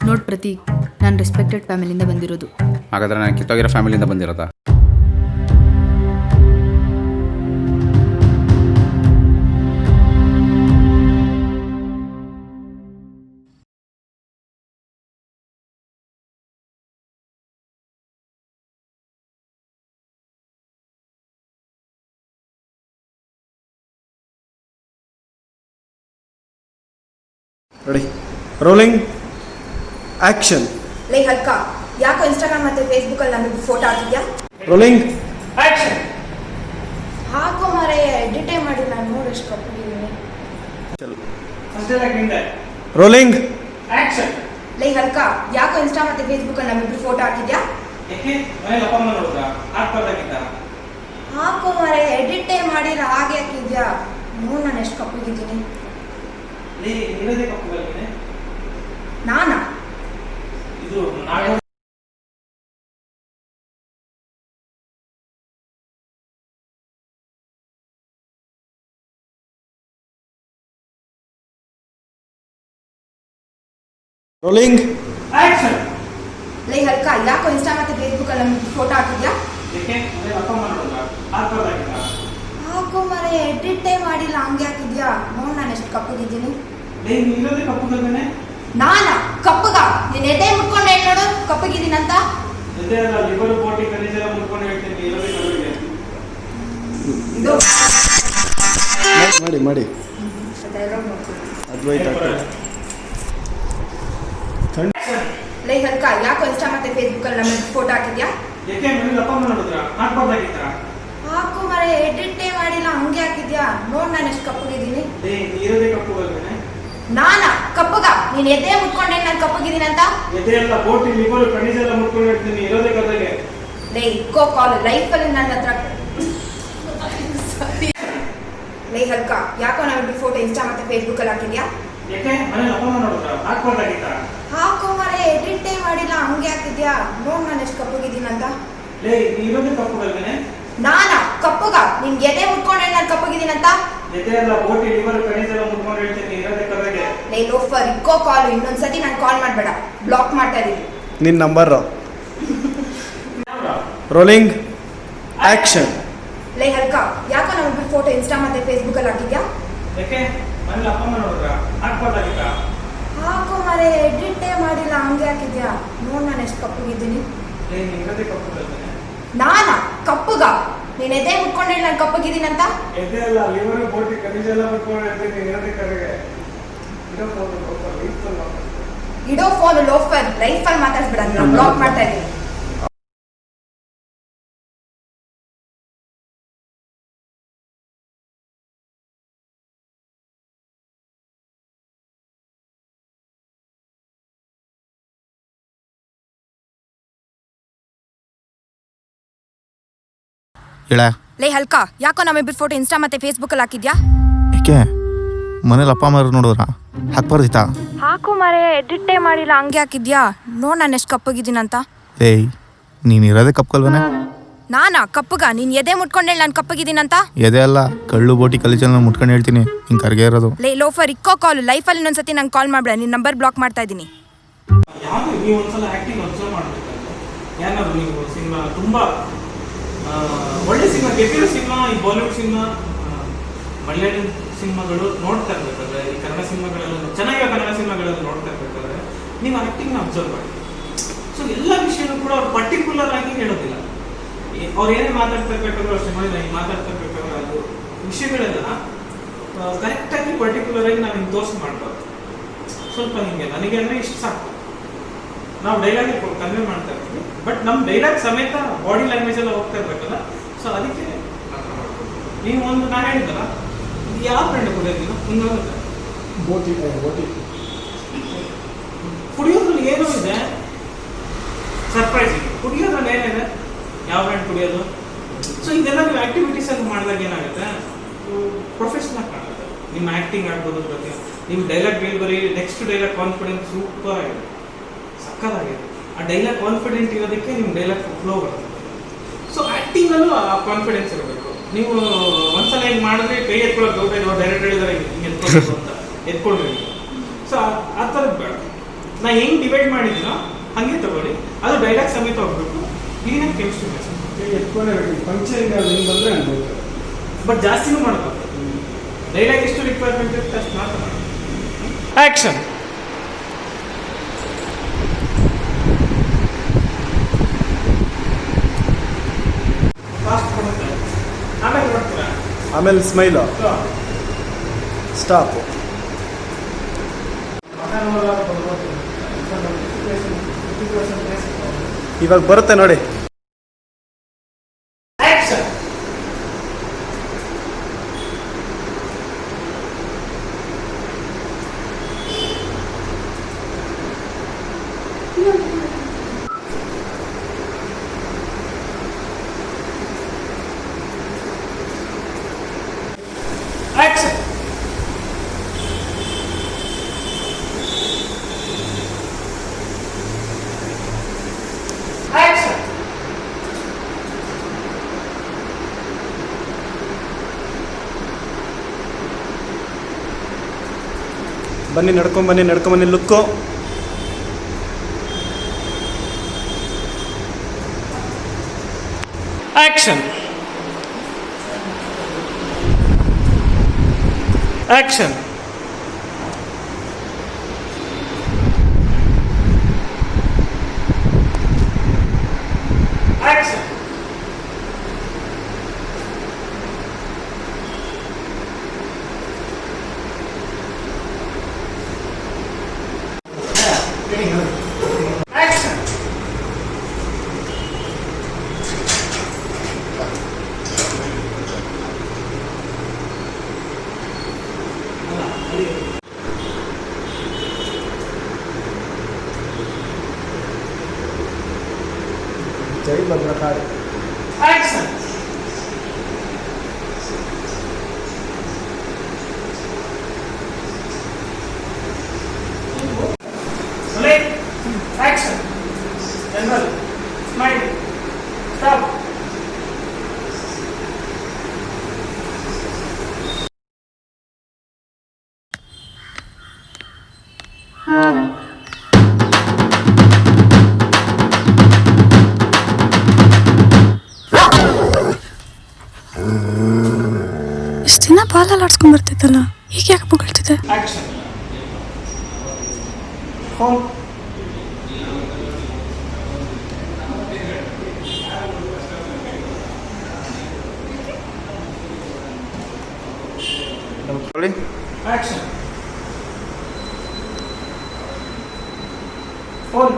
ನೋಡ್ ಪ್ರತೀಕ್, ನಾನು ರೆಸ್ಪೆಕ್ಟೆಡ್ ಫ್ಯಾಮಿಲಿಯಿಂದ ಬಂದಿರೋದು. ಹಾಗಾದ್ರೆ ನಾನು ಕಿತ್ತೋಗಿರೋ ಫ್ಯಾಮಿಲಿಯಿಂದ ಬಂದಿರೋದಾ? Ready, rolling, action. ಲೈ ಹಲ್ಕ, ಯಾಕೋ ಇನ್ಸ್ಟಾಗ್ರಾಮ್ ಮತ್ತೆ ಫೇಸ್ಬುಕ್ಕಲ್ಲಿ ನಮಗೆ ಫೋಟೋ ಹಾಕಿದ್ಯಾ? Rolling, action. ಹಾಕೋ ಮಾರೆ, ಎಡಿಟೇ ಮಾಡಿ ನಾನು ನೋಡಷ್ಟು ಕಪ್ಪಿದ್ದೀನಿ. Rolling, action. ಲೈ ಹಲ್ಕ, ಯಾಕೋ ಇನ್ಸ್ಟಾ ಮತ್ತೆ ಫೇಸ್ಬುಕ್ಕಲ್ಲಿ ನಮಗೆ ಫೋಟೋ ಹಾಕಿದ್ಯಾ? ಹಾಕೋ ಮಾರೆ, ಎಡಿಟೇ ಮಾಡಿರ ಹಾಗೆ ಹಾಕಿದ್ಯಾ? ನೋಡು ನಾನು ಎಷ್ಟು ಕಪ್ಪಿಗಿದ್ದೀನಿ. ನಾನಾ? Rolling, action. ಲೈ ಹಲ್ಕ, ಯಾಕೋ ಇನ್ಸ್ಟಾ ಮತ್ತೆ ಫೇಸ್ಬುಕ್ಕಲ್ಲಿ ನಮಗೆ ಫೋಟೋ ಹಾಕಿದ್ಯಾ? ಹಾಕೋ ಮಾರೆ, ಎಡಿಟೇ ಮಾಡಿಲ್ಲ ಹಂಗೆ ಹಾಕಿದ್ಯಾ? ನೋಡು ನಾನು ಎಷ್ಟು ಕಪ್ಪಿಗಿದ್ದೀನಿ. ನಾನಾ? ಕಪ್ಪಗ? ನೀನ್ ಎದೆ ಮುಟ್ಕೊಂಡು ಹೇಳಿ ನೋಡು ಕಪ್ಪಗಿದ್ದೀನಂತ. ಮಾಡಿ ಮಾಡಿ ಅದ್ವೈತ. ಲೈ ಹಲ್ಕ, ಯಾಕೋ ಇನ್ಸ್ಟಾ ಮತ್ತೆ ಫೇಸ್ಬುಕ್ಕಲ್ಲಿ ನಮಗೆ ಫೋಟೋ ಹಾಕಿದ್ಯಾ? ಹಾಕು ಮರೆ, ಎಡಿಟೇ ಮಾಡಿಲ್ಲ ಹಂಗೆ ಹಾಕಿದ್ಯಾ? ನೋಡ್ ನಾನು ಎಷ್ಟು ಕಪ್ಪಗಿದ್ದೀನಿ. ನಾನಾ? ಕಪ್ಪಗ? ನೀನ್ ಎದೆ ಮುಟ್ಕೊಂಡೆ ನಾನು ಕಪ್ಪಗಿದ್ದೀನಿ ಅಂತ. ಲೈ ಇಕ್ಕೋ ಕಾಲ್, ಲೈಫಲ್ಲಿ ನನ್ನ ಹತ್ರ. ಲೈ ಹಲ್ಕ, ಯಾಕೋ ನಮಗೆ ಫೋಟೋ ಇನ್ಸ್ಟಾ ಮತ್ತೆ ಫೇಸ್ಬುಕ್ಕಲ್ಲಿ ಹಾಕಿದ್ಯಾ? ಹಾಕು ಮರೆ, ಎಡಿಟೇ ಮಾಡಿಲ್ಲ ಹಂಗೆ ಹಾಕಿದ್ಯಾ? ನೋಡ್ ನಾನು ಎಷ್ಟು ಕಪ್ಪಗಿದ್ದೀನಿ ಅಂತ. ನಾನಾ? ಕಪ್ಪಗ? ನಿನ್ ಎದೆ ಮುಟ್ಕೊಂಡೆ ನಾನು ಕಪ್ಪಗಿದ್ದೀನಂತ. ಲೈ ಲೋಫರ್, ಇಕ್ಕೋ ಕಾಲ್, ಇನ್ನೊಂದ್ಸತಿ ನಾನು ಕಾಲ್ ಮಾಡಬೇಡ, ಬ್ಲಾಕ್ ಮಾಡ್ತಾ ಇದೀನಿ. ನಿನ್ನ ನಂಬರ್. Rolling, action. ಲೈ ಹಲ್ಕ, ಯಾಕೋ ನಮಗೆ ಫೋಟೋ ಇನ್ಸ್ಟಾ ಮತ್ತೆ ಫೇಸ್ಬುಕ್ಕಲ್ಲಿ ಹಾಕಿದ್ಯಾ? ಹಾಕು ಮರೆ, ಎಡಿಟೇ ಮಾಡಿಲ್ಲ ಹಂಗೆ ಹಾಕಿದ್ಯಾ? ನೋಡ್ ನಾನು ಎಷ್ಟು ಕಪ್ಪಗಿದ್ದೀನಿ. ನಾನಾ? ಕಪ್ಪಗ? ನೀನ್ ಎದೆ ಮುಟ್ಕೊಂಡೆ ನಾನು ಕಪ್ಪಗಿದ್ದೀನಂತ. ಇಡೋ ಫೋನ್ ಲೋಫರ್, ಲೈಫಲ್ಲಿ ಮಾತಾಡ್ಸ್ಬೇಡ, ನಾನು ಬ್ಲಾಕ್ ಮಾಡ್ತಾ ಇದ್ದೀನಿ. ಲೈ ಹಲ್ಕ, ಯಾಕೋ ನಮ್ಮಿಬ್ಬರು ಫೋಟೋ ಇನ್ಸ್ಟಾ ಮತ್ತೆ ಫೇಸ್ಬುಕ್ಕಲ್ಲಿ ಹಾಕಿದ್ಯಾ? ಏಕೆ ಮನೇಲಿ ಅಪ್ಪ ಅಮ್ಮ ನೋಡಿದ್ರ ಹಾಕ್ಬಾರ್ದಿತ್ತಾ? ಹಾಕು ಮರೆ, ಎಡಿಟೇ ಮಾಡಿಲ್ಲ ಹಂಗೆ ಹಾಕಿದ್ಯಾ? ನೋಡ್ ನಾನು ಎಷ್ಟು ಕಪ್ಪಗಿದ್ದೀನಂತ. ಏಯ್, ನೀನು ಇರೋದೇ ಕಪ್ಕಲ್ವನೇ? ನಾನಾ? ಕಪ್ಪಗ? ನೀನ್ ಎದೆ ಮುಟ್ಕೊಂಡೆ ನಾನು ಕಪ್ಪಗಿದ್ದೀನಂತ. ಎದೆ ಅಲ್ಲ, ಕಳ್ಳು ಬೋಟಿ ಕಲಿಚಲ್ ಮುಟ್ಕೊಂಡು ಹೇಳ್ತೀನಿ, ಹಿಂಗೆ ಕರ್ಗೆ ಇರೋದು. ಲೈ ಲೋಫರ್, ಇಕ್ಕೋ ಕಾಲ್, ಲೈಫಲ್ಲಿ ಇನ್ನೊಂದ್ಸತಿ ನಂಗೆ ಕಾಲ್ ಮಾಡ್ಬೇಡ, ನಿನ್ನ ನಂಬರ್ ಬ್ಲಾಕ್ ಮಾಡ್ತಾ ಇದ್ದೀನಿ. ಒಳ್ಳೆ ಸಿನಿಮಾ, ಗೆದ್ದಿರೋ ಸಿನಿಮಾ, ಈ ಬಾಲಿವುಡ್ ಸಿನಿಮಾ, ಮಲಯಾಳಂ ಸಿನಿಮಾಗಳು ನೋಡ್ತಾ ಇರ್ಬೇಕಾದ್ರೆ, ಈ ಕನ್ನಡ ಸಿನಿಮಾಗಳೆಲ್ಲ ಚೆನ್ನಾಗಿರೋ ಕನ್ನಡ ಸಿನಿಮಾಗಳೆಲ್ಲ ನೋಡ್ತಾ ಇರ್ಬೇಕಾದ್ರೆ ನೀವು ಆ್ಯಕ್ಟಿಂಗ್ನ ಅಬ್ಸರ್ವ್ ಮಾಡಿ. ಸೊ ಎಲ್ಲ ವಿಷಯನೂ ಕೂಡ ಅವ್ರು ಪರ್ಟಿಕ್ಯುಲರ್ ಆಗಿ ಹೇಳೋದಿಲ್ಲ. ಅವ್ರು ಏನೇ ಮಾತಾಡ್ತಾ ಇರ್ಬೇಕಾದ್ರೂ ಅಷ್ಟೇ ನೋಡಿ, ನಾನು ಮಾತಾಡ್ತಾ ಇರ್ಬೇಕಾದ್ರೆ ಅದು ವಿಷಯಗಳೆಲ್ಲ ಕರೆಕ್ಟಾಗಿ ಪರ್ಟಿಕ್ಯುಲರ್ ಆಗಿ ನಾವು ಹಿಂಗೆ ತೋರಿಸಿ ಮಾಡ್ಬಾರ್ದು. ಸ್ವಲ್ಪ ಹಿಂಗೆ ನನಗೆ ಅಂದರೆ ಇಷ್ಟು ಸಾಕು, ನಾವು ಡೈಲಾಗ್ ಕನ್ವೆ ಮಾಡ್ತಾ ಇರ್ತೀವಿ, ಬಟ್ ನಮ್ಮ ಡೈಲಾಗ್ ಸಮೇತ ಬಾಡಿ ಲ್ಯಾಂಗ್ವೇಜ್ ಎಲ್ಲ ಹೋಗ್ತಾ ಇರ್ಬೇಕಲ್ಲ. ಸೊ ಅದಕ್ಕೆ ನೀವು ಒಂದು ನಾ ಹೇಳಿದ್ದಲ್ಲ, ಇದು ಯಾವ ಫ್ರೆಂಡ್ ಕುಡಿಯೋದಿಲ್ಲ ಹಿಂಗೋಗುತ್ತೆ. ಕುಡಿಯೋದ್ರಲ್ಲಿ ಏನೋ ಇದೆ ಸರ್ಪ್ರೈಸಿಂಗ್. ಕುಡಿಯೋದ್ರಲ್ಲಿ ಏನಿದೆ, ಯಾವ ಫ್ರೆಂಡ್ ಕುಡಿಯೋದು. ಸೊ ಇದೆಲ್ಲ ನೀವು ಆಕ್ಟಿವಿಟೀಸ್ ಆಗಿ ಮಾಡಿದಾಗ ಏನಾಗುತ್ತೆ, ಪ್ರೊಫೆಷನಲ್ ಕಾಣುತ್ತೆ. ನಿಮ್ಮ ಆ್ಯಕ್ಟಿಂಗ್ ಆಗ್ಬೋದು, ಬಗ್ಗೆ ನೀವು ಡೈಲಾಗ್ ಬರೀ ನೆಕ್ಸ್ಟ್ ಡೈಲಾಗ್ ಕಾನ್ಫಿಡೆನ್ಸ್ ಸೂಪರ್ ಆಗಿದೆ, ಸಕ್ಕತ್ತಾಗಿದೆ. ಆ ಡೈಲಾಗ್ ಕಾನ್ಫಿಡೆಂಟ್ ಇರೋದಕ್ಕೆ ನಿಮ್ಮ ಡೈಲಾಗ್ ಫ್ಲೋ ಬರುತ್ತೆ. ಸೊ ಆ್ಯಕ್ಟಿಂಗಲ್ಲೂ ಆ ಕಾನ್ಫಿಡೆನ್ಸ್ ಇರಬೇಕು. ನೀವು ಒಂದ್ಸಲ ಹಿಂಗೆ ಮಾಡಿದ್ರೆ ಕೈ ಎತ್ಕೊಳ್ಳೋಕೆ ಹೋಗ್ಬೇಕು, ಡೈರೆಕ್ಟ್ ಹೇಳಿದಾರೆ ಹಿಂಗೆ ಎತ್ಕೊಳ್ಬೇಕು ಅಂತ ಎತ್ಕೊಳ್ಬೇಕು. ಸೊ ಆ ಥರದ್ದು ಬೇಡ. ನಾ ಹೆಂಗ್ ಡಿವೈಡ್ ಮಾಡಿದ್ದೀನೋ ಹಂಗೆ ತಗೊಳ್ಳಿ. ಅದು ಡೈಲಾಗ್ ಸಮೇತ ಹೋಗ್ಬೇಕು. ಕ್ಲೀನಾಗಿ ಕೆಮಿಸ್ಟ್ರಿ ಫಂಕ್ಷನ್ ಬಂದರೆ ಅನ್ಬೋದು. ಬಟ್ ಜಾಸ್ತಿನೂ ಮಾಡಬೇಕು. ಡೈಲಾಗ್ ಎಷ್ಟು ರಿಕ್ವೈರ್ಮೆಂಟ್ ಇರುತ್ತೆ ಅಷ್ಟು ಮಾತ್ರ ಮಾಡಿ. ಆಕ್ಷನ್. ಫಾಸ್ಟ್ ಕೊಡುತ್ತೆ, ಆಮೇಲೆ ನೋಡ್ತೀರಾ. ಆಮೇಲೆ ಸ್ಮೈಲು. ಸ್ಟಾಪ್. ಇವಾಗ ಬರುತ್ತೆ ನೋಡಿ. ಆಕ್ಷನ್. ಆಕ್ಷನ್. ಆಕ್ಷನ್. ಬನ್ನಿ ನಡ್ಕೊಂಬನ್ನಿ look. Action. Action. Action. Action. ಜೈ Bhadrakali. Action. Action. General smile. Stop. ಇಷ್ಟು ದಿನ ಬಾಲಲ್ಲಿ ಆಡ್ಸ್ಕೊಂಡ್ ಬರ್ತಿದ್ದಲ್ಲ, ಈಗ ಯಾಕೆ ಬುಗಳ್ತಿದೆ? Action. Home. Action. Phone.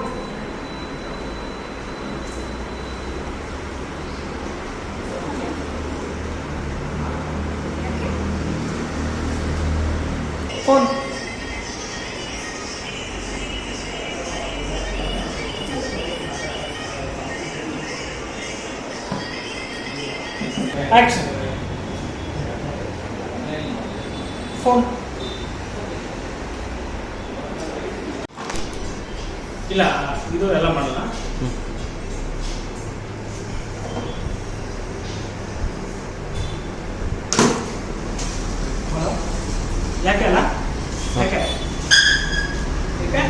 Phone. Action. Phone. ಇಲ್ಲ, ಇದು ಎಲ್ಲ ಮಾಡಲ್ಲ. ಯಾಕೆ ಅಲ್ಲ? ಯಾಕೆ? ಯಾಕೆ?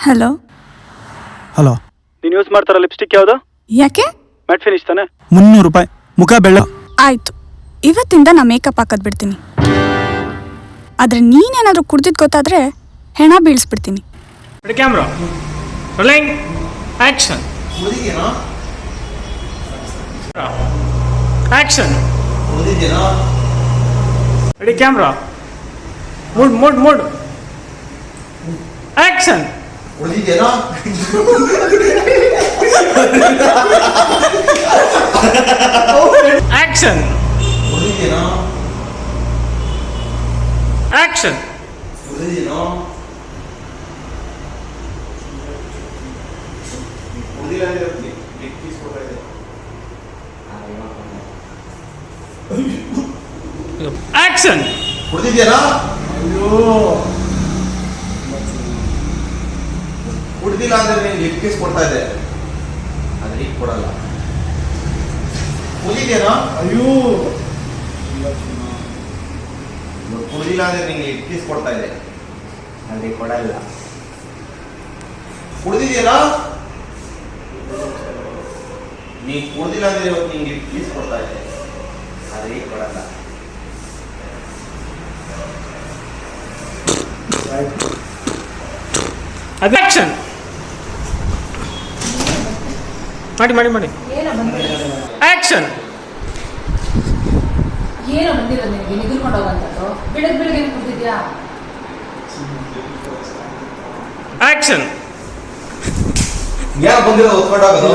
ಹಲೋ. ಹಲೋ, ನೀನು ಯೂಸ್ ಮಾಡ್ತಾರ ಲಿಪ್ಸ್ಟಿಕ್ ಯಾವುದು? ಯಾಕೆ? ಮ್ಯಾಟ್ ಫಿನಿಶ್ ತಾನೆ? 300 ರೂಪಾಯಿ. ಮುಖ ಬೆಳ್ಳ. ಆಯ್ತು, ಇವತ್ತಿಂದ ನಾ ಮೇಕಪ್ ಹಾಕೋದ್ ಬಿಡ್ತೀನಿ. ಆದ್ರೆ ನೀನೇನಾದ್ರೂ ಕುಡ್ದಿದ್ ಗೊತ್ತಾದ್ರೆ ಹೆಣ ಬೀಳ್ಸ್ಬಿಡ್ತೀನಿ. Camera rolling action. Action. Ready camera mood action. Action. Action. Action. ಕುಡ್ದಿದ್ಯೇನೋ? ಅಯ್ಯೋ, ಕುಡ್ದಿಲ್ಲ ಅಂದ್ರೆ ನೀನು ಲಿಪ್ ಕಿಸ್ ಕೊಡ್ತಾ ಇದ್ದೆ, ಆದ್ರೆ ಈಗ ಕೊಡಲ್ಲ. ಕುಡಿದ್ಯೇನೋ? ಅಯ್ಯೋ, ಕುಡ್ದಿಲ್ಲ ಅಂದ್ರೆ ನಿಂಗೆ ಲಿಪ್ ಕಿಸ್ ಕೊಡ್ತಾ ಇದ್ದೆ, ಆದ್ರೆ ಕೊಡಲ್ಲ. ಕುಡ್ದಿದ್ಯೇನೋ? ನೀ ಕುಡ್ದಿಲ್ಲ ಅಂದ್ರೆ ಇವತ್ತು ನಿಂಗೆ ಲಿಪ್ ಕಿಸ್ ಕೊಡ್ತಾ ಇದ್ದೆ, ಆದ್ರೆ ಈಗ ಕೊಡಲ್ಲ. ಅದು ಆಕ್ಷನ್. ಮಾಡಿ ಆಕ್ಷನ್. ಏನೋ ಬಂದಿರೋದು ನಿನಗೆ ನಿದ್ರಕೊಂಡು ಹೋಗುವಂಥದ್ದು. ಬೆಳಗ್ಗೆ ಕುಡ್ದಿದ್ಯಾ? ಆಕ್ಷನ್. ಏನೋ ಬಂದಿರೋ ಹೊತ್ಕೊಂಡೋಗೋದು.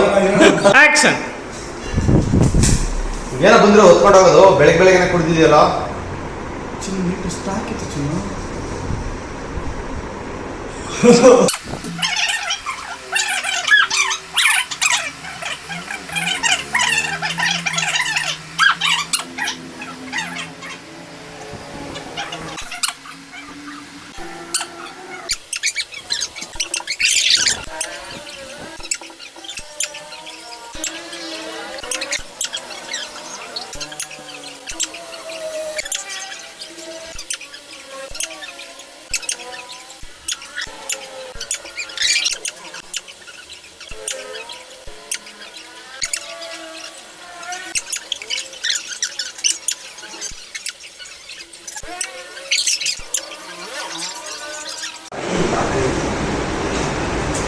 ಆಕ್ಷನ್. ಏನೋ ಬಂದಿರೋ ಹೊತ್ಕೊಂಡೋಗೋದು. ಬೆಳಗ್ಗೆನೆ ಕುಡ್ದಿದ್ಯಲ್ಲ. ಚಿನ್ನ ನೀಟು ಸ್ಟಾಕ್ ಇತ್ತು ಚಿನ್ನ.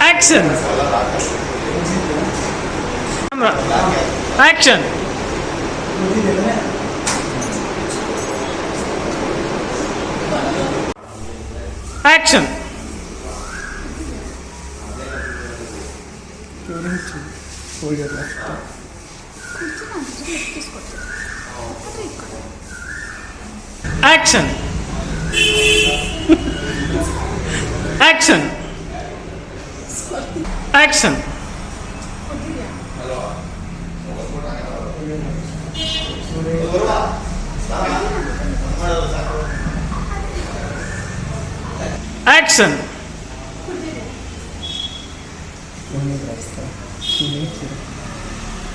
Action. Action. Action. Action. Action. Action. Action.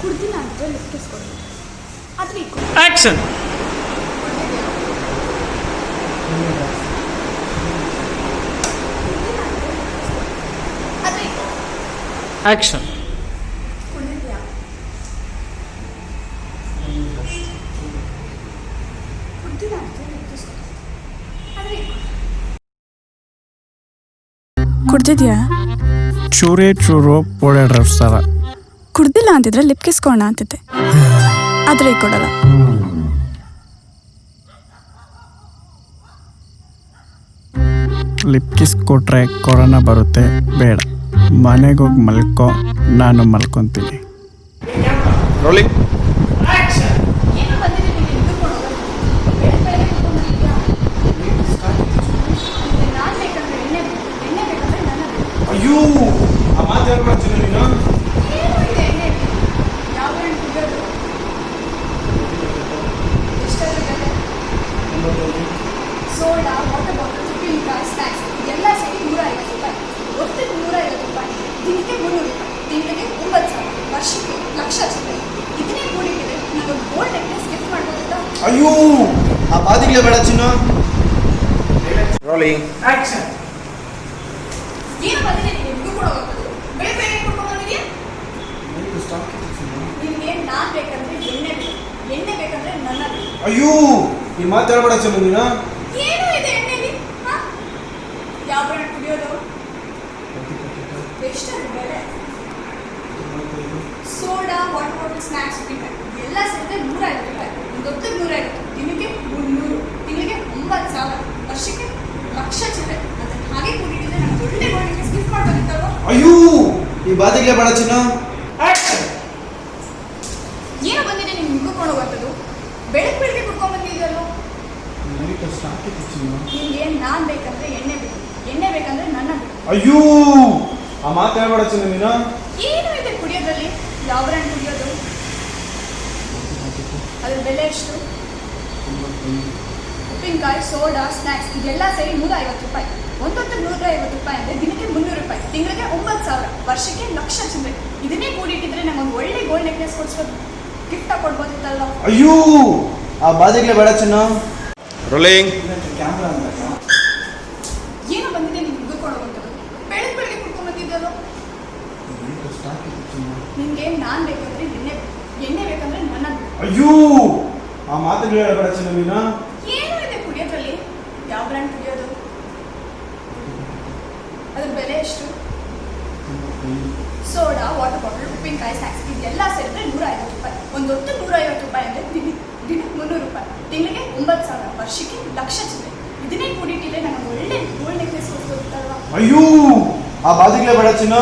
ಕುಡ್ದಿಲ್ಲ ಅಂದ್ರೆ ಲಿಪ್ ಕಿಸ್ ಕೊಡು. ಆದ್ರೆ ಆಕ್ಷನ್. ಆಕ್ಷನ್. ಕುಡ್ದಿದ್ಯಾ? ಚೂರು ಪೋಡೆ ಡ್ರಸ್ ಥರ. ಕುಡ್ದಿಲ್ಲ ಅಂತಿದ್ರೆ ಲಿಪ್ ಕಿಸ್ ಕೊಡೋಣ ಅಂತಿದ್ದೆ, ಆದ್ರೆ ಈಗ ಕೊಡಲ್ಲ. ಲಿಪ್ ಕಿಸ್ ಕೊಟ್ರೆ ಕೊರೋನಾ ಬರುತ್ತೆ, ಬೇಡ. ಮನೆಗೆ ಹೋಗಿ ಮಲ್ಕೋ, ನಾನು ಮಲ್ಕೊತೀನಿ. ರೋಲಿಂಗ್ ಏನೋ ಬಂದಿದೆ ನಿನಗೆ ನಿದ್ರಕೊಂಡು ಹೋಗೋದು. ಬೆಳಗ್ಗೆ ಕುಡ್ದಿದ್ಯಾ? ನಾನು ಬೇಕಂದ್ರೆ ಎಣ್ಣೆ ಬೇಕಂದ್ರೆ ನನ್ನ ಬೇಕು. ಅಯ್ಯೋ, ಆ ಮಾತು ಹೇಳ್ಕೊಡ್ತೀನಿ ನೀನು. ಏನು ಇದೆ ಎಣ್ಣೆ? ಯಾವ ಎಣ್ಣೆ ಕುಡಿಯೋದು? ಎಷ್ಟಾಗುತ್ತೆ? ಸೋಡಾ, ವಾಟರ್ ಬಾಟಲ್, ಉಪ್ಪಿನಕಾಯಿ, ಸ್ನ್ಯಾಕ್ಸ್ ಇದೆಲ್ಲ ಸೇರಿ 150 ರೂಪಾಯಿ. ಒಟ್ಟಿಗೆ 150 ರೂಪಾಯಿ. ದಿನಕ್ಕೆ 300 ರೂಪಾಯಿ. ತಿಂಗಳಿಗೆ 9,000. ವರ್ಷಕ್ಕೆ 1,00,000 ರೂಪಾಯಿ. ಇದನ್ನೇ ಕೂಡಿಟ್ಟಿದೆ ನಾನೊಂದು ಗೋಲ್ಡ್ ನೆಕ್ಲೆಸ್ ಗಿಫ್ಟ್ ಮಾಡ್ಬೋದಾ? ಅಯ್ಯೋ, ಆ ಬಾದಿಗ್ಲೇ ಬೇಡ ಚಿನ್ನ. Rolling action. ಏನು ಬಂದಿದೆ ನಿನಗೆ ಚಿಲ್ಲರೆ ನನ್ನ ಬಿಡು. ಅಯ್ಯೋ ಈ ಮಾತಾಡ್ಬೇಡ ಚೆನ್ನ ನೀನು. ಏನು ಇದೆ ಎಣ್ಣೆಲಿ? ಹಾ? ಯಾವ ಬ್ರ್ಯಾಂಡ್ ಕುಡಿಯೋದು? ಎಷ್ಟದು ಬೆಲೆ? ಸೋಡಾ, ವಾಟರ್ ಬಾಟಲ್, ಸ್ನ್ಯಾಕ್ಸ್ ಉಪ್ಪಿನಕಾಯಿ ಎಲ್ಲ ಸೇರಿದ್ರೆ 150 ರೂಪಾಯಿ. ಒಂದು ಹೊತ್ತಿಗೆ 150, ದಿನಕ್ಕೆ 300, ತಿಂಗಳಿಗೆ 9,000, ವರ್ಷಕ್ಕೆ ಲಕ್ಷ ಚಿಲ್ಲರೆ. ಅದನ್ನ ಹಾಗೆ ಕುಡಿದಿದ್ರೆ ನಮ್ಗೆ ಒಳ್ಳೆ ಗೋಲ್ಡ್ ಗಿಫ್ಟ್ ಮಾಡ್ಬೋದಿತ್ತಲ್ವ? ಅಯ್ಯೋ ಈ ಬಾದಿಗೆ ಬೇಡ ಚಿನ್ನ. ಏನೋ ಬಂದಿದೆ ನಿಮ್ಗೆ ಮುಗ್ಕೊಂಡು ಹೋಗೋದು. ಬೆಳಗ್ಗೆ ಕುಡ್ಕೊಂಡ್ ಬಂದಿದ್ಯಲ್ಲೋ. ನಿಮ್ಗೆ ನಾನ್ ಬೇಕಂದ್ರೆ ಎಣ್ಣೆ ಬೇಕು, ಎಣ್ಣೆ ಬೇಕಂದ್ರೆ ನನ್ನ ಬೇಕು. ಅಯ್ಯೋ ಆ ಮಾತಾಡ್ಬೇಡ ಚಿನ್ನ ನೀನು. ಏನು ಇದೆ ಕುಡಿಯೋದ್ರಲ್ಲಿ? ಯಾವ ಬ್ರ್ಯಾಂಡ್ ಕುಡಿಯೋದು? ಅದ್ರ ಬೆಲೆ ಎಷ್ಟು? ಉಪ್ಪಿನಕಾಯಿ, ಸೋಡಾ, ಸ್ನ್ಯಾಕ್ಸ್ ಇದೆಲ್ಲ ಸೇರಿ 150 ರೂಪಾಯಿ. ಒಂದೊತ್ತಿಗೆ 150 ರೂಪಾಯಿ ಅಂದರೆ ದಿನಕ್ಕೆ 300 ರೂಪಾಯಿ, ತಿಂಗಳಿಗೆ 9,000, ವರ್ಷಕ್ಕೆ ಲಕ್ಷ ಚಿಲ್ಲರೆ. ಇದನ್ನೇ ಕೂಡಿಟ್ಟಿದ್ರೆ ನಮಗೊಂದು ಒಳ್ಳೆ ಗೋಲ್ಡ್ ನೆಕ್ಲೆಸ್ ಕೊಡ್ಸ್ಬೋದು, ಗಿಫ್ಟ್ ಕೊಡ್ಬೋದಿತ್ತಲ್ವ? ಅಯ್ಯೋ ಆ ಬಾದಿಗೆ ಬೇಡ ಚಿನ್ನ. ರೋಲಿಂಗ್. ಏನೋ ಬಂದಿದೆ ನಿಮ್ಗೆ ಮುಗಿಕೊಂಡು ಹೋಗೋದು. ಬೆಳಗ್ಗೆ ಕುಡ್ಕೊಂಡ್ ಬಂದಿದ್ದಲ್ಲೋ. ನಿಮ್ಗೆ ನಾನ್ ಬೇಕಂದ್ರೆ ಎಣ್ಣೆ ಬೇಕಂದ್ರೆ ನನ್ನ ಬೇಕು. ಅಯ್ಯೋ ಆ ಮಾತುಗಳು ಬೇಡ ಚಿನ್ನ ನೀನು. ಏನು ಇದೆ ಕುಡಿಯೋದ್ರಲ್ಲಿ? ಯಾವ ಬ್ರ್ಯಾಂಡ್ ಕುಡಿಯೋದು? ಅದ್ರ ಬೆಲೆ ಎಷ್ಟು? ಸೋಡಾ, ವಾಟರ್ ಬಾಟಲ್, ಉಪ್ಪಿನಕಾಯಿ, ಸ್ನ್ಯಾಕ್ಸ್ ಇದೆಲ್ಲ ಸೇರಿದ್ರೆ 150 ರೂಪಾಯಿ. ಒಂದು ಹೊತ್ತು 150 ರೂಪಾಯಿ ಅಂದರೆ ದಿನಕ್ಕೆ 300 ರೂಪಾಯಿ, ತಿಂಗಳಿಗೆ 9,000, ವರ್ಷಕ್ಕೆ ಲಕ್ಷ ಚಿಲ್ಲರೆ. ಇದನ್ನೇ ಕೂಡಿಟ್ಟಿದ್ರೆ ನಮಗೆ ಒಳ್ಳೆ ಗೋಲ್ಡ್ ನೆಕ್ಲೆಸ್ ಕೊಡ್ಬೋದಿತ್ತಲ್ವ? ಅಯ್ಯೋ ಆ ಬಾದಿಗೆ ಬೇಡ ಚಿನ್ನ.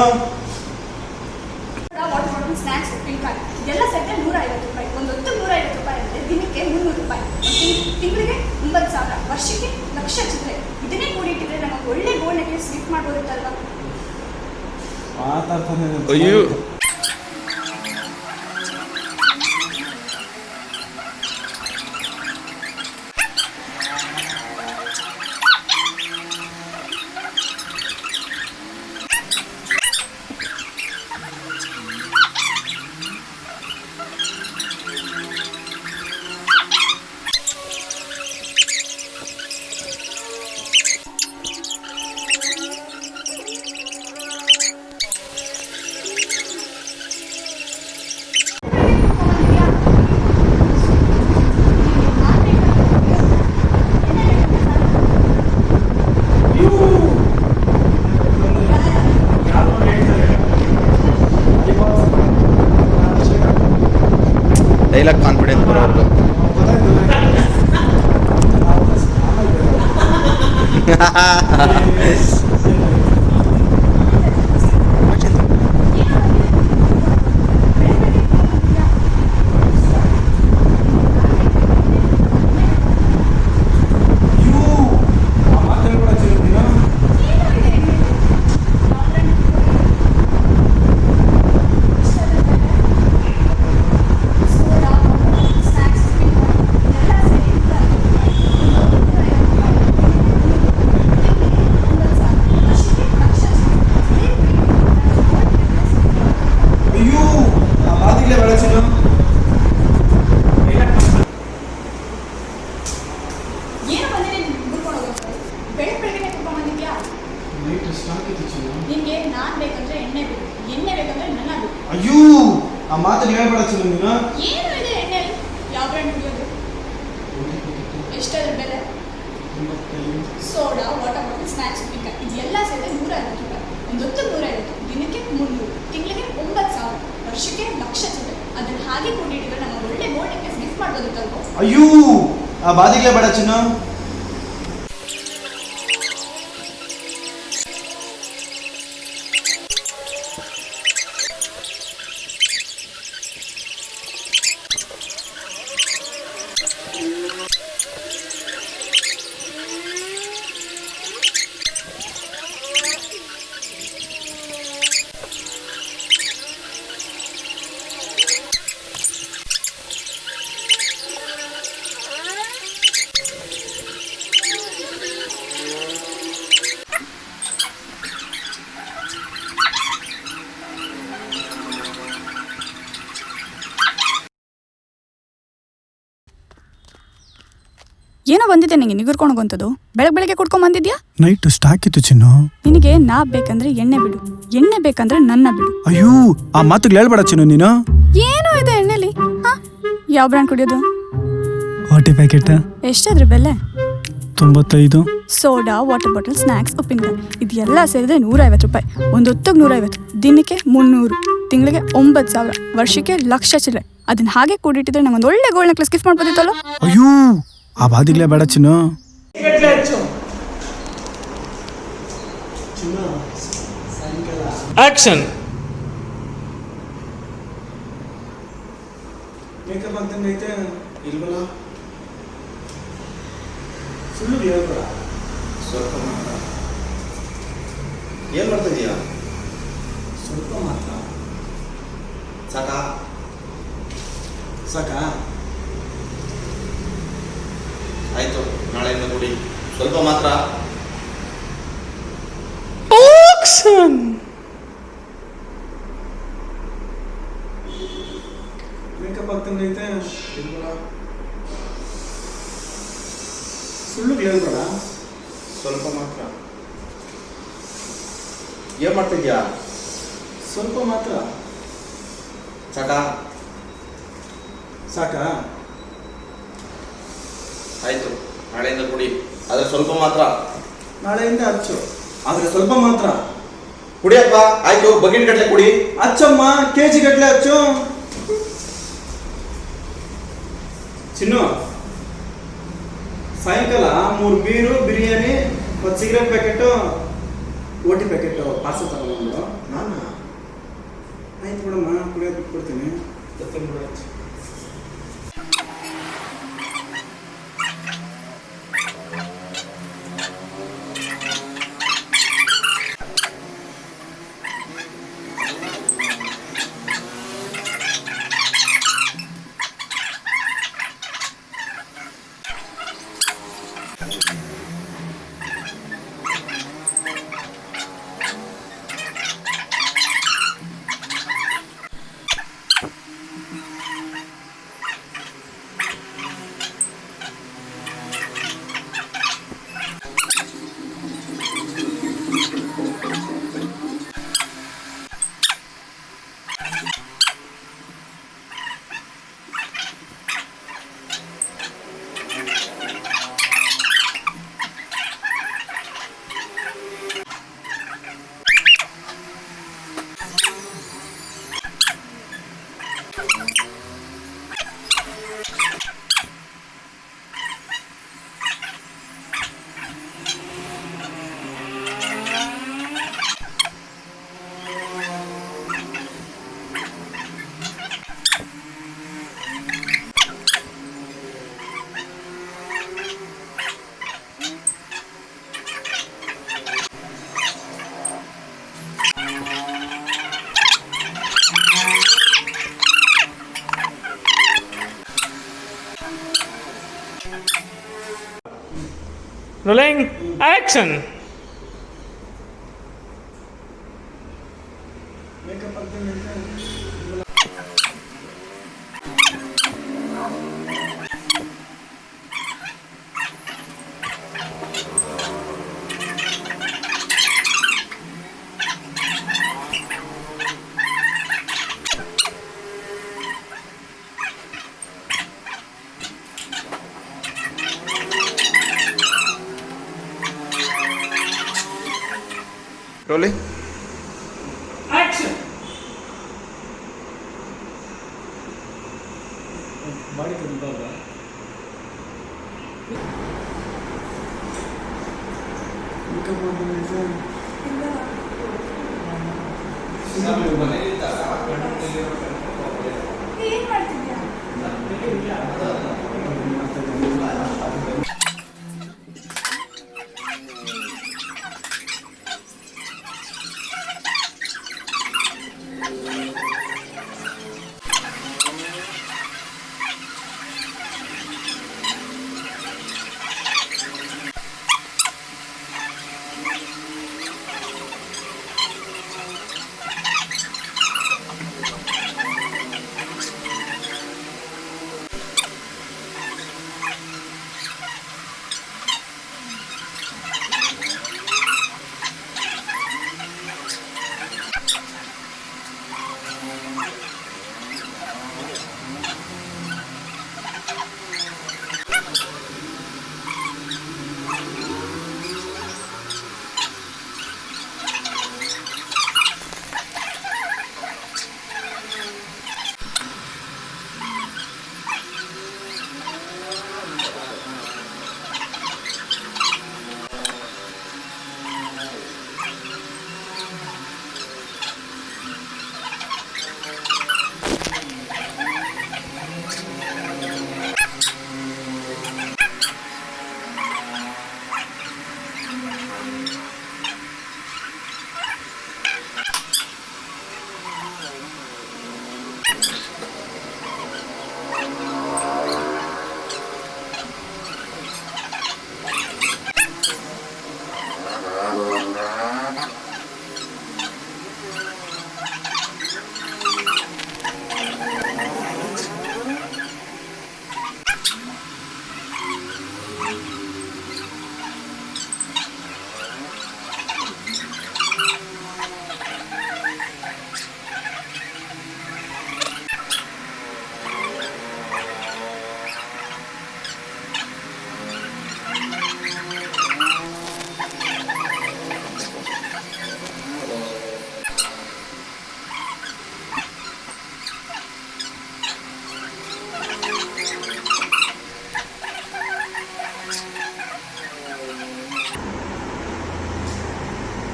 ವಾಟರ್ ಬಾಟಲ್, ಸ್ನ್ಯಾಕ್ಸ್, ಉಪ್ಪಿನಕಾಯಿ ಇದೆಲ್ಲ ಸೇರಿದ್ರೆ 150 ರೂಪಾಯಿ. ಒಂದು ಹೊತ್ತು 150 ರೂಪಾಯಿ ಅಂದರೆ ದಿನಕ್ಕೆ 300 ರೂಪಾಯಿ, ತಿಂಗಳಿಗೆ 9,000, ವರ್ಷಕ್ಕೆ ಲಕ್ಷ ಚಿಲ್ಲರೆ. ಇದನ್ನೇ ಕೂಡಿಟ್ಟಿದ್ರೆ ನಮಗೆ ಒಳ್ಳೆ ಗೋಲ್ಡ್ ನೆಕ್ಲೆಸ್ ಗಿಫ್ಟ್ ಮಾಡ್ಬೋದಿತ್ತಲ್ವ? ಮಾತಾಡ್ತಾನೆ ಅಯ್ಯೋ ಡೈಲಾಗ್ ಕಾನ್ಫಿಡೆನ್ಸ್ ಬರೋರ್ದು. ನಿಮ್ಗೆ ನಾನ್ ಬೇಕಂದ್ರೆ ಎಣ್ಣೆ ಬೇಕು, ಎಣ್ಣೆ ಬೇಕಂದ್ರೆ ನನ್ನ ಬೇಕು. ಅಯ್ಯೋ ಆ ಮಾತನ್ನ ಹೇಳ್ಬೇಡ ಚಿನ್ನ ನೀನು. ಏನು ಇದೆ ಎಣ್ಣೆಲಿ? ಯಾವ ಬ್ರ್ಯಾಂಡ್ ಕುಡಿಯೋದು? ಎಷ್ಟದ್ರ ಬೆಲೆ? ಸೋಡಾ, ವಾಟರ್ ಬಾಟಲ್, ಸ್ನ್ಯಾಕ್ಸ್, ಉಪ್ಪಿನಕಾಯಿ ಇದೆಲ್ಲ ಸೇರಿದ್ರೆ 150 ರೂಪಾಯಿ. ಒಂದು ಹೊತ್ತು 150, ದಿನಕ್ಕೆ 300, ತಿಂಗಳಿಗೆ 9,000, ವರ್ಷಕ್ಕೆ ಲಕ್ಷ ಚಿಲ್ಲರೆ. ಅದನ್ನ ಹಾಗೆ ಕೂಡಿಟ್ಟಿದ್ರೆ ನಮಗೆ ಒಳ್ಳೆ ಗೋಲ್ಡ್ ನೆಕ್ಲೆಸ್ ಗಿಫ್ಟ್ ಮಾಡ್ಬೋದಿತ್ತಲ್ವ? ಅಯ್ಯೋ ಆ ಬಾದಿಗೆ ಬೇಡ ಚಿನ್ನ. ಏನೋ ಬಂದಿದೆ ನಿಂಗೆ ನಿಗುರ್ಕೊಂಡು ಹೋಗೋಂಥದ್ದು. ಬೆಳಗ್ಗೆ ಕುಡ್ಕೊಂಡ್ ಬಂದಿದ್ಯಾ? ನೈಟ್ ಸ್ಟಾಕ್ ಇತ್ತು ಚಿನ್ನು. ನಿನಗೆ ನಾ ಬೇಕಂದ್ರೆ ಎಣ್ಣೆ ಬಿಡು, ಎಣ್ಣೆ ಬೇಕಂದ್ರೆ ನನ್ನ ಬಿಡು. ಅಯ್ಯೋ ಆ ಮಾತುಗಳು ಹೇಳ್ಬೇಡ ಚಿನ್ನು ನೀನು. ಏನೋ ಇದೆ ಎಣ್ಣೆಲಿ? ಹಾ? ಯಾವ ಬ್ರ್ಯಾಂಡ್ ಕುಡಿಯೋದು? ವಾಟಿ ಪ್ಯಾಕೆಟ್ ಎಷ್ಟಾದ್ರೆ ಬೆಲೆ? 95. ಸೋಡಾ, ವಾಟರ್ ಬಾಟಲ್, ಸ್ನ್ಯಾಕ್ಸ್, ಉಪ್ಪಿನಕಾಯಿ ಇದೆಲ್ಲ ಸೇರಿದ್ರೆ 150 ರೂಪಾಯಿ. ಒಂದು ಹೊತ್ತಿಗೆ 150, ದಿನಕ್ಕೆ 300, ತಿಂಗಳಿಗೆ 9,000, ವರ್ಷಕ್ಕೆ ಲಕ್ಷ ಚಿಲ್ಲರೆ. ಅದನ್ನ ಹಾಗೆ ಕೂಡಿಟ್ಟಿದ್ರೆ ನಂಗೊಂದು ಒಳ್ಳೆ ಗೋಲ್ಡ್ ನೆಕ್ಲೆಸ್ ಗಿಫ್ಟ್ ಮಾಡ್ಬೋದಿತ್ತಲ್ಲ. ಅಯ್ಯೋ ಆ ಬಾದಿಗ್ಲೇ ಬೇಡ ಚಿನ್ನು. ಆಕ್ಷನ್. ಮೇಕಪ್ ಆಗ್ತಂಗೈತೆ ಇಲ್ವಲ್ಲ? ಸುಳ್ಳು ಹೇಳ್ಬೇಡ. ಸ್ವಲ್ಪ ಮಾತ್ರ. ಏನು ಮಾಡ್ತಾ ಇದೀಯಾ? ಸ್ವಲ್ಪ ಮಾತ್ರ. ಸಾಕಾ? ಸಾಕಾ? ಆಯ್ತು, ನಾಳೆಯಿಂದ ಕೊಡಿ. ಸ್ವಲ್ಪ ಮಾತ್ರ. ಆಕ್ಷನ್. ಮೇಕಪ್ ಆಗ್ತಂಗೈತೆ ಇಲ್ವಲ್ಲ? ಸುಳ್ಳು ಹೇಳ್ಬೇಡ. ಸ್ವಲ್ಪ ಮಾತ್ರ. ಏನು ಮಾಡ್ತಾ ಇದೀಯಾ? ಸ್ವಲ್ಪ ಮಾತ್ರ. ಸಾಕಾ? ಸಾಕಾ? ಆಯ್ತು, ನಾಳೆಯಿಂದ ಕೊಡಿ. ಆದರೆ ಸ್ವಲ್ಪ ಮಾತ್ರ. ನಾಳೆಯಿಂದ ಹಚ್ಚು, ಆದರೆ ಸ್ವಲ್ಪ ಮಾತ್ರ. ಕುಡಿಯಪ್ಪ. ಆಯ್ತು, ಬಕೆಟ್ ಗಟ್ಟಲೆ ಕುಡಿ. ಹಚ್ಚಮ್ಮ, KG ಗಟ್ಟಲೆ ಹಚ್ಚು. ಚಿನ್ನು, ಸಾಯಂಕಾಲ 3 ಬೀರು, ಬಿರಿಯಾನಿ ಮತ್ತು cigarette packet, OT packet parcel ತಗೊಂಡು ನಾನು ಆಯ್ತು ಬಿಡಮ್ಮ, ಕುಡಿಯೋದು ಬಿಟ್ಕೊಡ್ತೀನಿ. Rolling. Action. ಮೇಕಪ್ ಆಗ್ತಂಗೈತೆ. ರೋಲಿಂಗ್. Action. ಬಾಡಿ ಕಡಿದಾಗ ಮೇಕಪ್ ಆಗ್ತಂಗೈತೆ. ಏನ್ ಮಾಡ್ತಿದ್ಯಾ?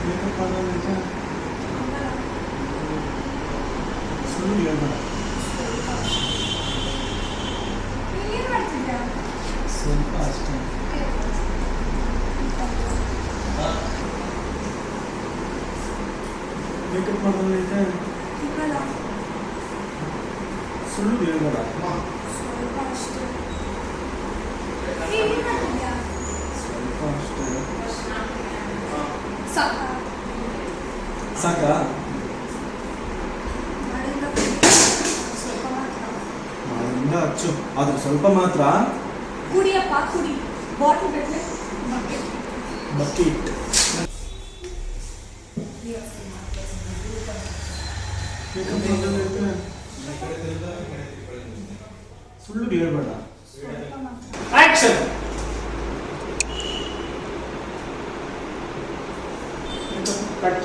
ಮೇಕಪ್ ಮಾಡೋದಂತೆ ಸುಳ್ಳು ಹೇಳ್ಬೇಡ. ಏನು ಮಾಡ್ತಿದ್ಯಾ? ಸ್ವಲ್ಪ ಅಷ್ಟೇ. ಮೇಕಪ್ ಮಾಡೋದಂತೆ ಇವಾಗ ಸುಳ್ಳು ಹೇಳ್ಬೇಡ. ಸ್ವಲ್ಪ ಅಷ್ಟೇ. ಏನು ಮಾಡ್ತಿದ್ಯಾ? ಸ್ವಲ್ಪ ಅಷ್ಟೇ. ಸಾಕಾ? ಸಾಕಾ? ನಾಳೆಯಿಂದ ಸ್ವಲ್ಪ ಮಾತ್ರ. ಮಾಡಿಂದ ಹಚ್ಚು, ಆದ್ರೆ ಸ್ವಲ್ಪ ಮಾತ್ರ. ಕುಡಿಯಪ್ಪ ಕುಡಿ. ಬಾಟಲ್ ಗಟ್ಟಲೆ ಬಕೆಟ್. ಬಕೆಟ್. ಮೇಕಪ್ ಮಾಡೋದಂತೆ ಸುಳ್ಳು ಹೇಳ್ಬೇಡ. ಸ್ವಲ್ಪ ಮಾತ್ರ. Action. Cut.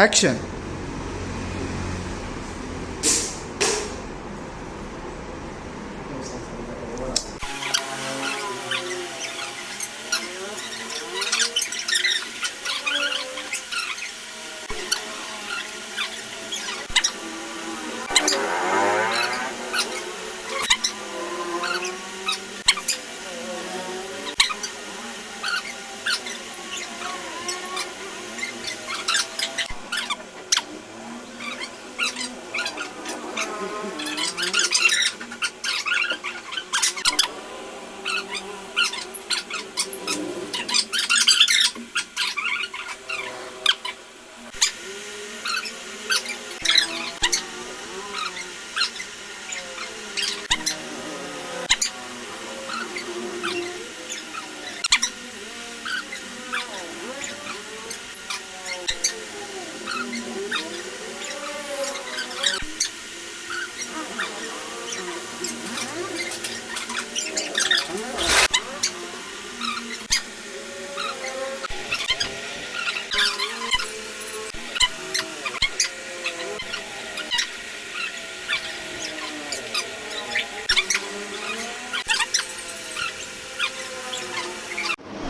Action.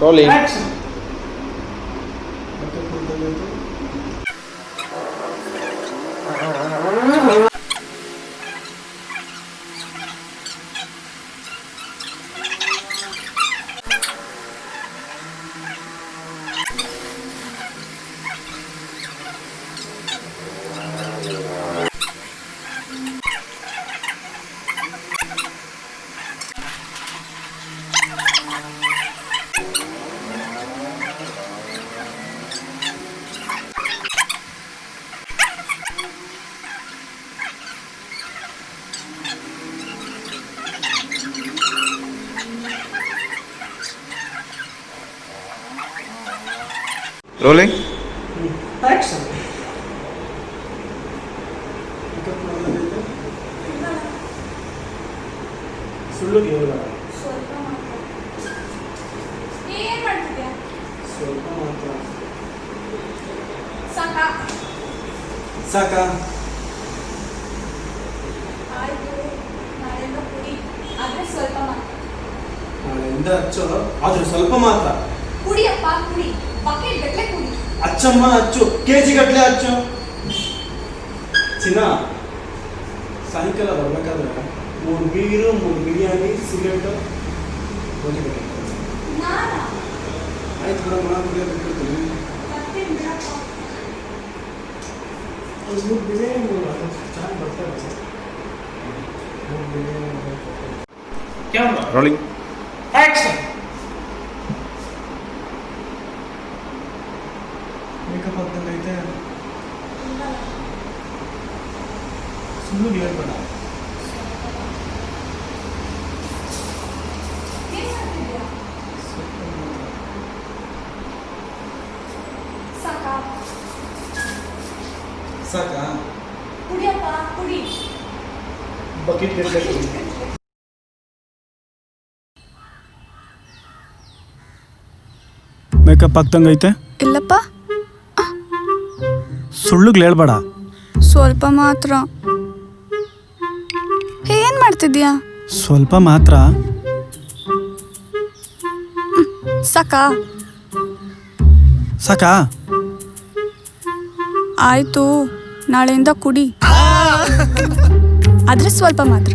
Rolling. Action. Makeup ಮಾಡೋದಂತೆ Rolling. ಆಕ್ಷನ್. ಮೇಕಪ್ ಮಾಡೋದಂತೆ ಇವಾಗ ಸುಳ್ಳು ಹೇಳ್ಬೇಡ. ಸ್ವಲ್ಪ ಮಾತ್ರ. ಏನು ಮಾಡ್ತಿದ್ಯಾ? ಸ್ವಲ್ಪ ಮಾತ್ರ. ಸಾಕಾ? ಸಾಕಾ? ಆಯ್ತು ನಾಳೆಯಿಂದ ಕುಡಿ. ಆದರೆ ಸ್ವಲ್ಪ ಮಾತ್ರ. ನಾಳೆಯಿಂದ ಹಚ್ಚು, ಆದ್ರೆ ಸ್ವಲ್ಪ ಮಾತ್ರ. ಕುಡಿಯಪ್ಪ ಕುಡಿ, ಬಕೆಟ್ ಗಟ್ಟಲೆ ಕುಡಿ. ಅಚ್ಚಮ್ಮ ಅಚ್ಚು, ಕೆಜಿ ಗಟ್ಟಲೆ ಅಚ್ಚು. ಚಿನ್ನ, ಸಾಯಂಕಾಲ ಬರ್ಬೇಕಾದ್ರೆ 3 ಬೀರು, 3 ಬಿರಿಯಾನಿ, ಸಿಗರೇಟು, ಗೋಧಿ ಪ್ಯಾಕೆಟ್. ನಾನಾ? ಆಯ್ತು ಬಿಡಮ್ಮ, ಕುಡಿಯೋದು ಬಿಟ್ಬಿಡ್ತೀನಿ. ಬರ್ತೀನಿ ಬಿಡಪ್ಪ. Camera rolling. ಆಕ್ಷನ್. ಮೇಕಪ್ ಆಗ್ತೈತೆ. ಸುಳ್ಳು ಹೇಳ್ಬೇಡ. ಏನ್ ಮಾಡ್ತಿದ್ಯಾ? ಸಾಕಾ? ಸಾಕಾ? ಕುಡಿಯಪ್ಪ ಕುಡಿ. ಬಕೆಟ್ ಗಟ್ಟಲೆ ಕುಡಿ. ಮೇಕಪ್ ಆಗ್ತಂಗೈತೆ. ಇಲ್ಲಪ್ಪ, ಸುಳ್ಳುಗಳು ಹೇಳ್ಬೇಡ. ಸ್ವಲ್ಪ ಮಾತ್ರ. ಏನ್ ಮಾಡ್ತಿದ್ಯಾ? ಸ್ವಲ್ಪ ಮಾತ್ರ. ಸಾಕಾ? ಸಾಕಾ? ಆಯ್ತು, ನಾಳೆಯಿಂದ ಕುಡಿ. ಆದ್ರೆ ಸ್ವಲ್ಪ ಮಾತ್ರ.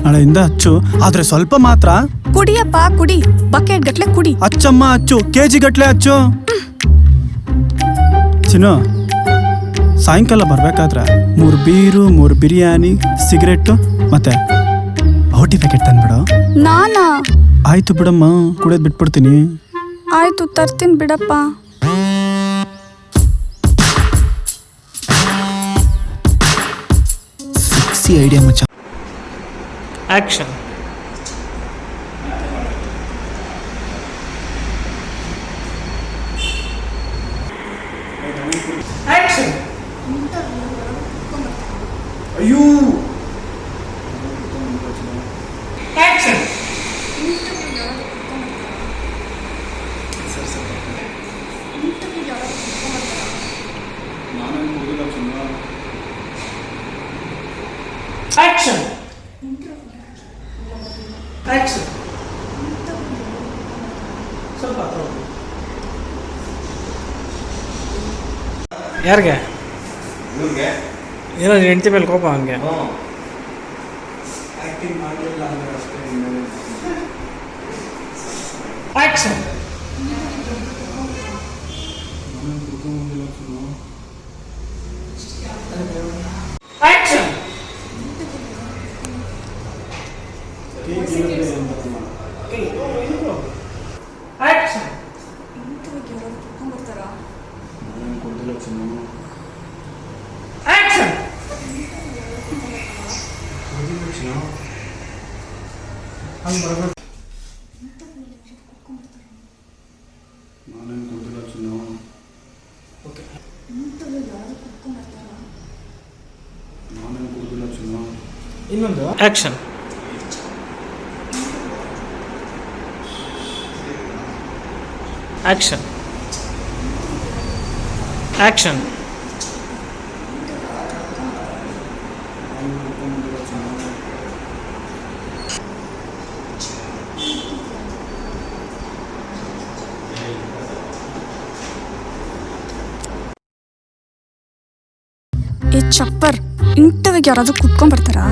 ನಾಳೆಯಿಂದ ಅಚ್ಚು, ಆದ್ರೆ ಸ್ವಲ್ಪ ಮಾತ್ರ. ಕುಡಿಯಪ್ಪ ಕುಡಿ, ಬಕೆಟ್ ಗಟ್ಲೆ ಕುಡಿ. ಅಚ್ಚಮ್ಮ ಅಚ್ಚು, ಕೆಜಿ ಗಟ್ಲೆ ಅಚ್ಚು. ಚಿನ್ನು, ಸಾಯಂಕಾಲ ಬರ್ಬೇಕಾದ್ರೆ 3 ಬೀರು, 3 ಬಿರಿಯಾನಿ, ಸಿಗರೆಟ್ಟು ಮತ್ತೆ ಔಟಿ ಪ್ಯಾಕೆಟ್ ತಂದ್ಬಿಡು. ನಾನಾ? ಆಯ್ತು ಬಿಡಮ್ಮ, ಕುಡಿಯೋದು ಬಿಟ್ಬಿಡ್ತೀನಿ. ಆಯ್ತು, ತರ್ತೀನಿ ಬಿಡಪ್ಪ. ಸಿಕ್ಸಿ ಐಡಿಯಾ ಮಚ್ಚ. ಆಕ್ಷನ್. ಆಕ್ಷನ್. ಅಯ್ಯೋ, ಆಕ್ಷನ್. ಆಕ್ಷನ್. ಆಕ್ಷನ್. ಸ್ವಲ್ಪ ಹತ್ರ ಹೋಗಿ. ಯಾರಿಗೆ? ಇವ್ರಿಗೆ ಏನೋ ಹೆಂಡತಿ ಮೇಲೆ ಕೋಪ ಅವನಿಗೆ. ಆಕ್ಟಿಂಗ್ ಮಾಡಲಿಲ್ಲ ಅಂದ್ರೆ ಅಷ್ಟೇ. ಆಕ್ಷನ್. ಆಕ್ಷನ್. ಆಕ್ಷನ್. ಆಕ್ಷನ್. ಹಂಗೆ ಬರ್ಬೇಕು. ನಾನೇನು ಗೊತ್ತಿಲ್ಲ ಚಿನ್ನು. ನಾನೇನು ಗೊತ್ತಿಲ್ಲ ಚಿನ್ನು. ಇನ್ನೊಂದು ಆಕ್ಷನ್. ಆಕ್ಷನ್. ಆಕ್ಷನ್. ಏ ಚಪ್ಪರ್, ಇಂಟರ್ವ್ಯೂಗೆ ಯಾರಾದ್ರೂ ಕುತ್ಕೊಂಡ್ಬರ್ತಾರಾ?